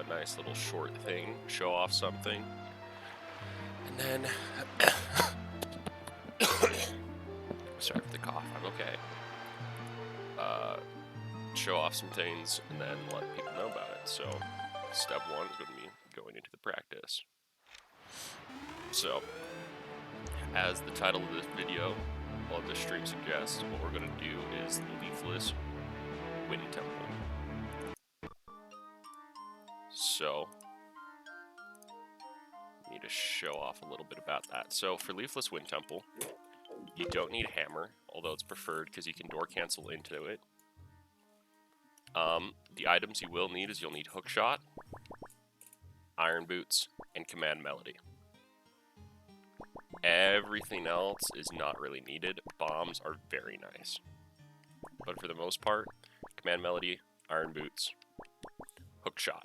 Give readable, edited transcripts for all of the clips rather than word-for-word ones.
nice little short thing, show off something. And then, sorry for the cough, I'm okay. Show off some things and then let people know about it. So, step one is going to be going into the practice. So, as the title of this video, or this stream suggests, what we're going to do is the Leafless Wind Temple. So, I need to show off a little bit about that. So, for Leafless Wind Temple, you don't need a hammer, although it's preferred because you can door cancel into it. The items you will need is you'll need Hookshot, Iron Boots, and Command Melody. Everything else is not really needed. Bombs are very nice. But for the most part, Command Melody, Iron Boots, Hookshot.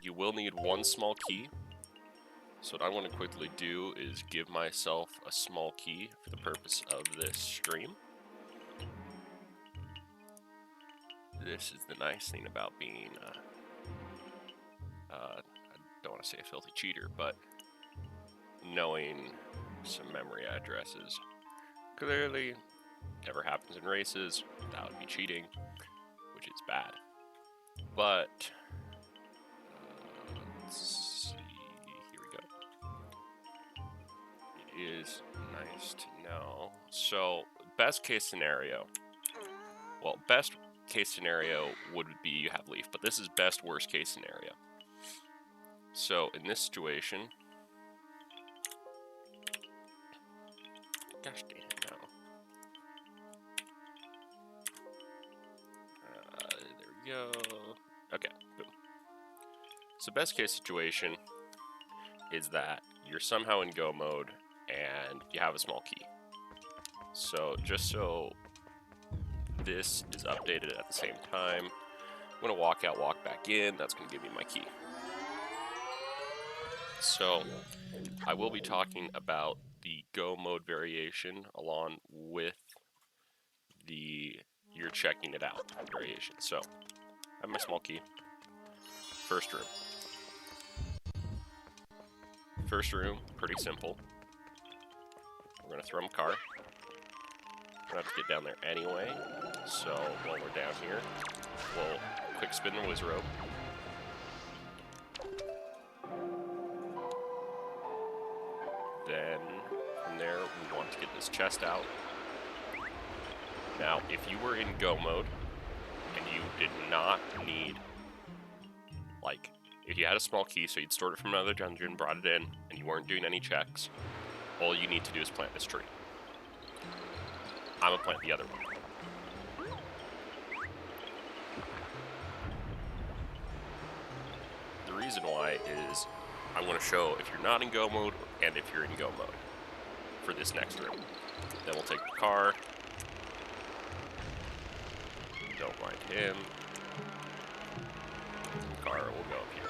You will need one small key. So what I want to quickly do is give myself a small key for the purpose of this stream. This is the nice thing about being, I don't want to say a filthy cheater, but knowing some memory addresses. Clearly, never happens in races. That would be cheating, which is bad. But, let's see, here we go. It is nice to know. So, best case scenario, well, best case scenario would be you have Leaf, but this is best worst case scenario. So in this situation, gosh dang it, no. There we go. Okay, boom. So best case situation is that you're somehow in go mode and you have a small key. So just so this is updated at the same time, I'm going to walk out, walk back in. That's going to give me my key. So I will be talking about the go mode variation along with the you're checking it out variation. So I have my small key. First room. First room, pretty simple. We're going to throw him a car. We're going to have to get down there anyway. So while we're down here, we'll quick spin the whiz rope. Then from there, we want to get this chest out. Now, if you were in go mode and you did not need, like, if you had a small key, so you'd stored it from another dungeon, brought it in, and you weren't doing any checks, all you need to do is plant this tree. I'm gonna plant the other one. The reason why is I want to show if you're not in go mode and if you're in go mode for this next room. Then we'll take the car. Don't mind him. The car will go up here.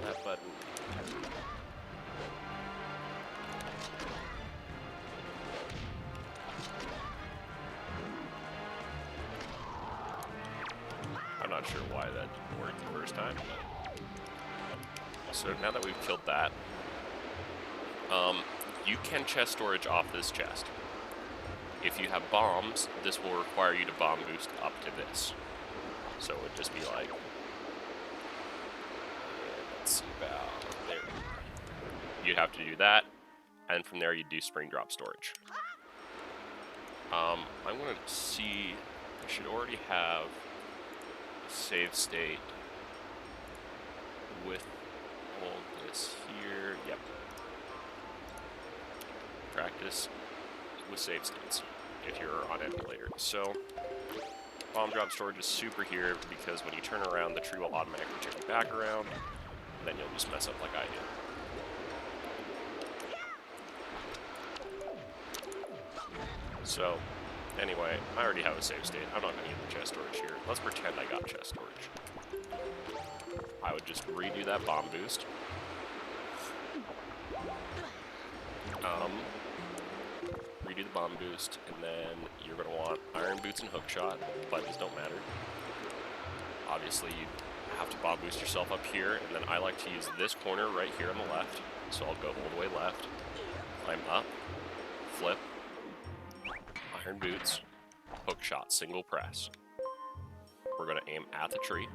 That button. I'm not sure why that didn't work the first time. So now that we've killed that, you can chest storage off this chest. If you have bombs, this will require you to bomb boost up to this. So it would just be like, let's see about there. You'd have to do that, and from there you'd do spring drop storage. I'm gonna see, I should already have a save state with all this here. Yep. Practice with save states if you're on emulator. So bomb drop storage is super here because when you turn around, the tree will automatically turn you back around, and then you'll just mess up like I do. So anyway, I already have a save state. I'm not going to get the chest storage here. Let's pretend I got chest storage. I would just redo that bomb boost. be the bomb boost, and then you're going to want iron boots and hookshot. Buttons don't matter. Obviously, you have to bomb boost yourself up here, and then I like to use this corner right here on the left. So I'll go all the way left, climb up, flip, iron boots, hookshot, single press. We're going to aim at the tree.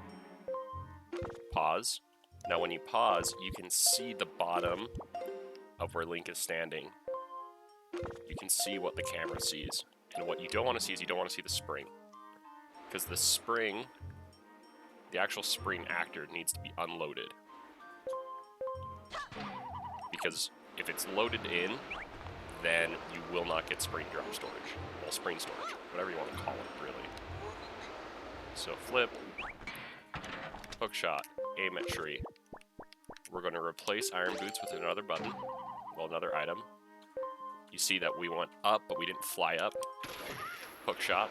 Pause. Now when you pause, you can see the bottom of where Link is standing. You can see what the camera sees. And what you don't want to see is you don't want to see the spring. Because the spring, the actual spring actor needs to be unloaded. Because if it's loaded in, then you will not get spring drop storage. Well, spring storage, whatever you want to call it, really. So flip, hookshot, aim at tree. We're going to replace iron boots with another button, well, another item. You see that we went up, but we didn't fly up. Hookshot.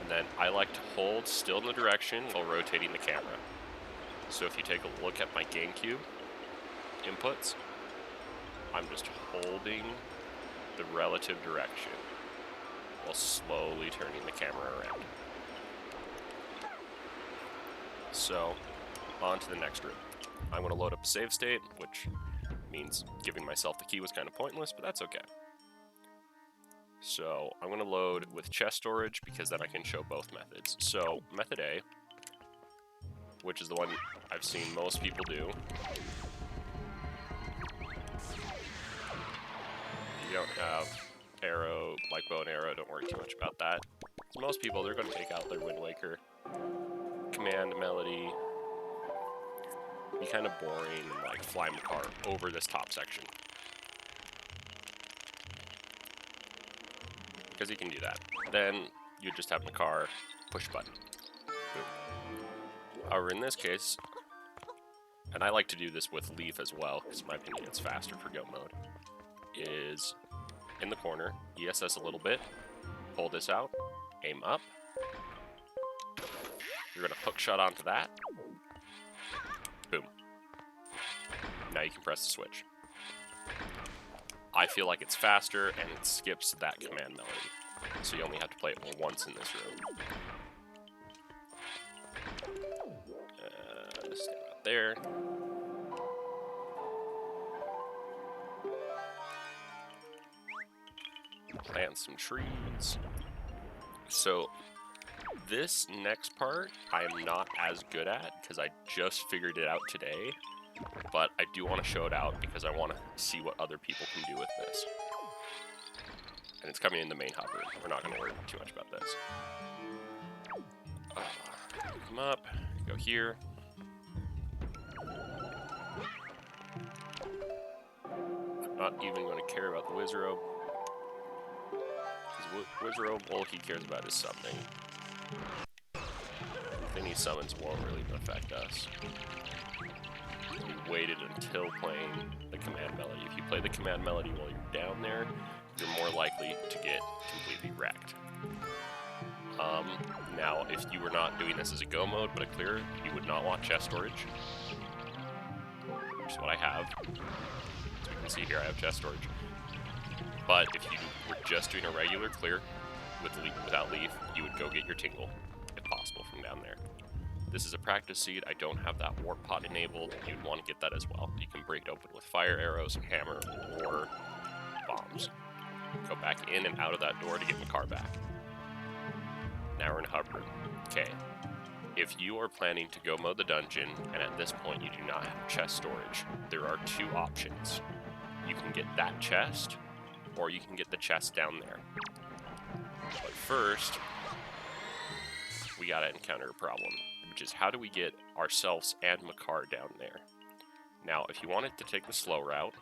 And then I like to hold still in the direction while rotating the camera. So if you take a look at my GameCube inputs, I'm just holding the relative direction while slowly turning the camera around. So, on to the next room. I'm going to load up a save state, which means giving myself the key was kind of pointless, but that's okay. So, I'm going to load with chest storage because then I can show both methods. So, method A, which is the one I've seen most people do. You don't have arrow, like bow and arrow, don't worry too much about that. So most people, they're going to take out their Wind Waker. Command melody. Be kind of boring, like fly Makar over this top section. Because you can do that. Then you just have Makar push button. Boom. However, in this case, and I like to do this with Leaf as well, because in my opinion it's faster for go mode, is in the corner, ESS a little bit, pull this out, aim up. You're going to hookshot onto that. Boom. Now you can press the switch. I feel like it's faster and it skips that command melody. So you only have to play it once in this room. Stand out there. Plant some trees. So this next part I am not as good at because I just figured it out today, but I do want to show it out because I want to see what other people can do with this. And it's coming in the main hub room. We're not going to worry too much about this. Come up, go here. I'm not even going to care about the Wizrobe. Wizrobe, all he cares about is summoning. Anything he summons won't really affect us. We waited until playing the command melody. If you play the command melody while you're down there, you're more likely to get completely wrecked. Now, if you were not doing this as a go mode, but a clear, you would not want chest storage. Which is what I have. As we can see here, I have chest storage. But if you were just doing a regular clear without Leaf, you would go get your tingle, if possible, from down there. This is a practice seed. I don't have that warp pod enabled. You'd want to get that as well. You can break it open with fire arrows, hammer, or bombs. Go back in and out of that door to get Makar back. Now we're in hub room. Okay. If you are planning to go mode the dungeon, and at this point you do not have chest storage, there are two options. You can get that chest, or you can get the chest down there. But first, we gotta encounter a problem, which is how do we get ourselves and Makar down there? Now, if you wanted to take the slow route,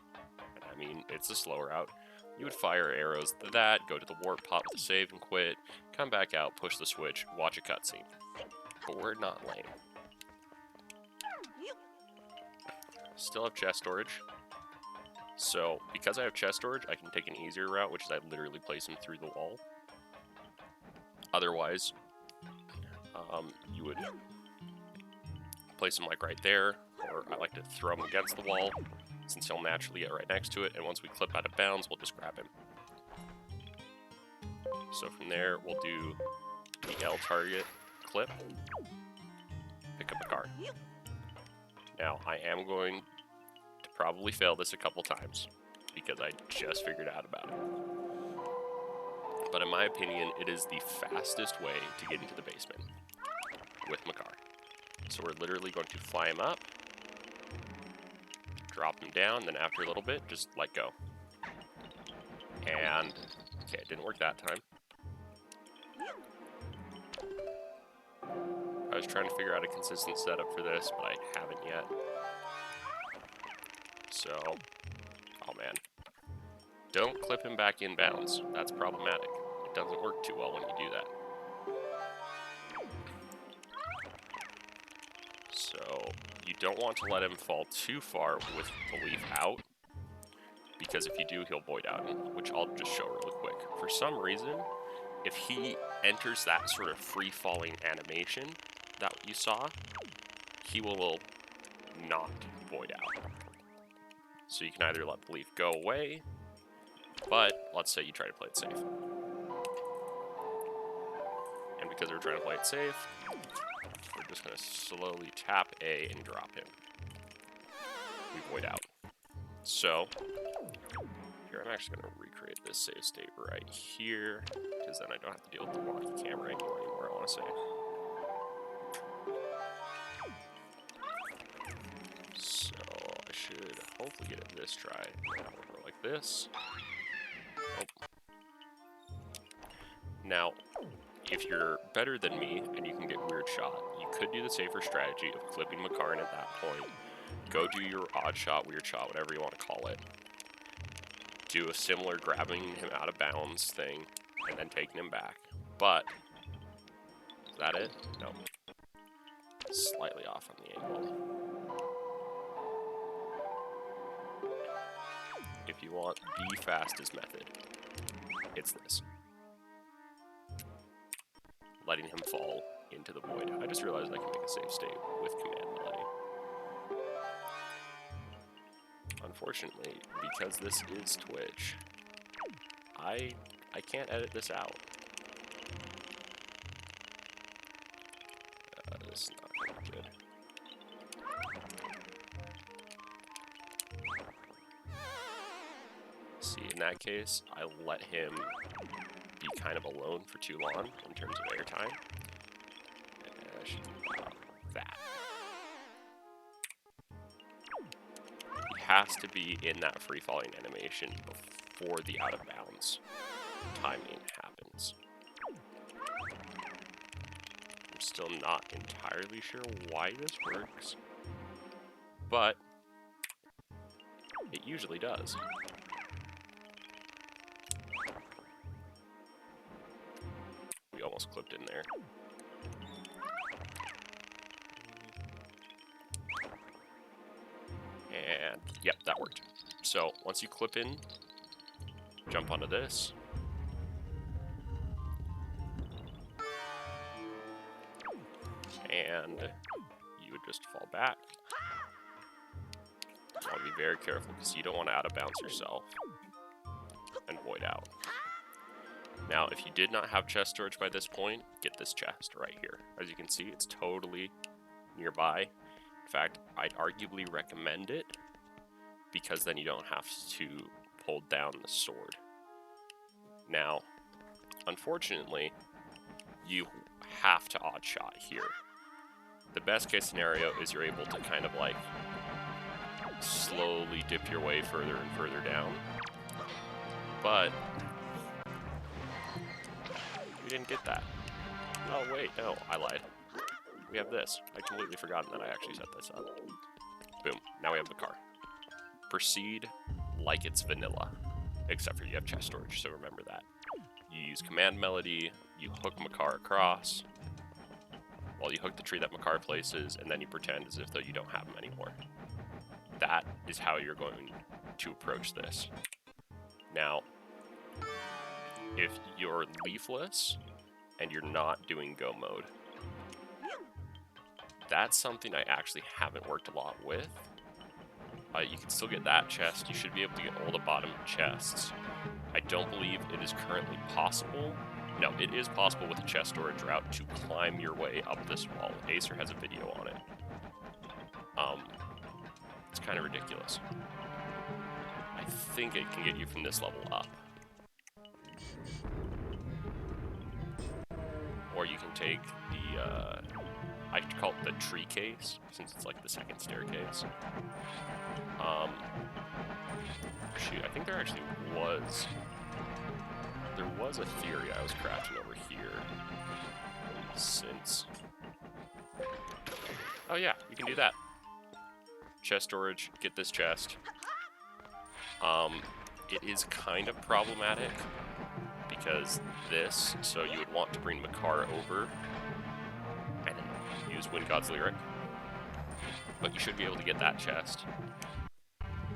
and I mean, it's a slow route, you would fire arrows to that, go to the warp pot with a save and quit, come back out, push the switch, watch a cutscene. But we're not lame. Still have chest storage. So, because I have chest storage, I can take an easier route, which is I literally place him through the wall. Otherwise, you would place him like right there, or I like to throw him against the wall, since he'll naturally get right next to it, and once we clip out of bounds, we'll just grab him. So from there, we'll do the L target clip, pick up a card. Now, I am going to probably fail this a couple times, because I just figured out about it. But in my opinion, it is the fastest way to get into the basement with Makar. So we're literally going to fly him up, drop him down, then after a little bit, just let go. And, okay, it didn't work that time. I was trying to figure out a consistent setup for this, but I haven't yet. So, oh man. Don't clip him back in bounds. That's problematic. It doesn't work too well when you do that. So, you don't want to let him fall too far with the leaf out, because if you do, he'll void out, which I'll just show really quick. For some reason, if he enters that sort of free-falling animation that you saw, he will not void out. So you can either let the leaf go away, but let's say you try to play it safe. And because we're trying to play it safe, we're just going to slowly tap A and drop him. We void out. So, here I'm actually going to recreate this save state right here, because then I don't have to deal with the wonky camera anymore, I want to say. So, I should hopefully get it this try. Over like this. Oh. Now, if you're better than me and you can get weird shot, you could do the safer strategy of clipping Makarin at that point. Go do your odd shot, weird shot, whatever you want to call it. Do a similar grabbing him out of bounds thing, and then taking him back. But, is that it? No. Slightly off on the angle. If you want the fastest method, it's this. Letting him fall into the void. I just realized I can make a save state with command melody. Unfortunately, because this is Twitch, I can't edit this out. This is not really good. See, in that case, I let him be kind of alone for too long in terms of airtime. That. He has to be in that free-falling animation before the out-of-bounds timing happens. I'm still not entirely sure why this works, but it usually does. We almost clipped in there. And, yep, that worked. So, once you clip in, jump onto this. And you would just fall back. You want to be very careful because you don't want to out of bounds yourself and void out. Now, if you did not have chest storage by this point, get this chest right here. As you can see, it's totally nearby. In fact, I'd arguably recommend it because then you don't have to pull down the sword. Now, unfortunately, you have to odd shot here. The best case scenario is you're able to kind of like slowly dip your way further and further down. But we didn't get that. Oh wait, no, I lied. We have this. I completely forgotten that I actually set this up. Boom, now we have the car. Proceed like it's vanilla, except for you have chest storage, so remember that. You use command melody, you hook Makar across, while you hook the tree that Makar places, and then you pretend as if though you don't have him anymore. That is how you're going to approach this. Now, if you're leafless and you're not doing go mode, that's something I actually haven't worked a lot with. You can still get that chest. You should be able to get all the bottom chests. I don't believe it is currently possible. No, it is possible with a chest storage route to climb your way up this wall. Acer has a video on it. It's kind of ridiculous. I think it can get you from this level up. Or you can take the, I call it the tree case, since it's like the second staircase. Shoot, I think there actually was, a theory I was crafting over here, since, oh yeah, you can do that. Chest storage, get this chest. It is kind of problematic, because this, so you would want to bring Makar over, and use Wind God's Lyric, but you should be able to get that chest.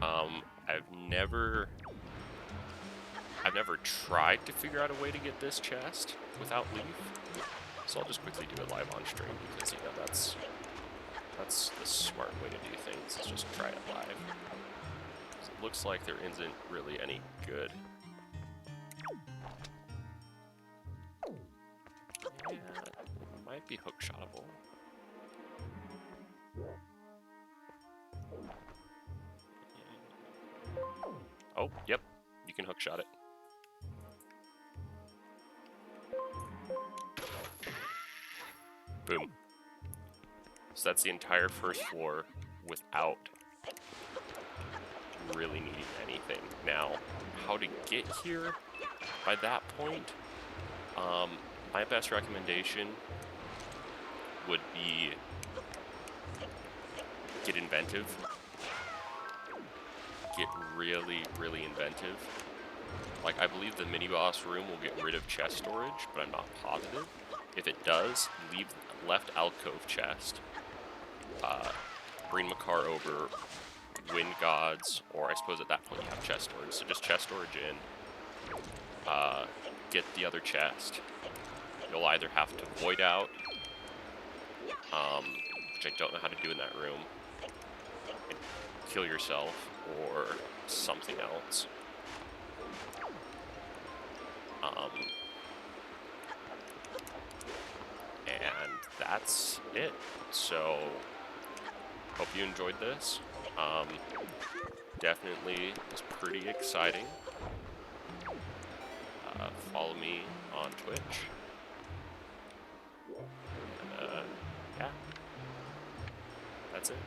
I've never tried to figure out a way to get this chest without Leaf, so I'll just quickly do it live on stream, because, you know, that's the smart way to do things, is just try it live. It looks like there isn't really any good. Yeah, it might be hookshotable. Oh, yep, you can hookshot it. Boom. So that's the entire first floor without really needing anything. Now, how to get here by that point, my best recommendation would be get inventive. Get really, really inventive. Like, I believe the mini-boss room will get rid of chest storage, but I'm not positive. If it does, leave left alcove chest. Bring Makar over, Wind Gods, or I suppose at that point you have chest storage, so just chest storage in. Get the other chest. You'll either have to void out, which I don't know how to do in that room, and kill yourself, or something else. And that's it. So, hope you enjoyed this. Definitely was pretty exciting. Follow me on Twitch. And, yeah, that's it.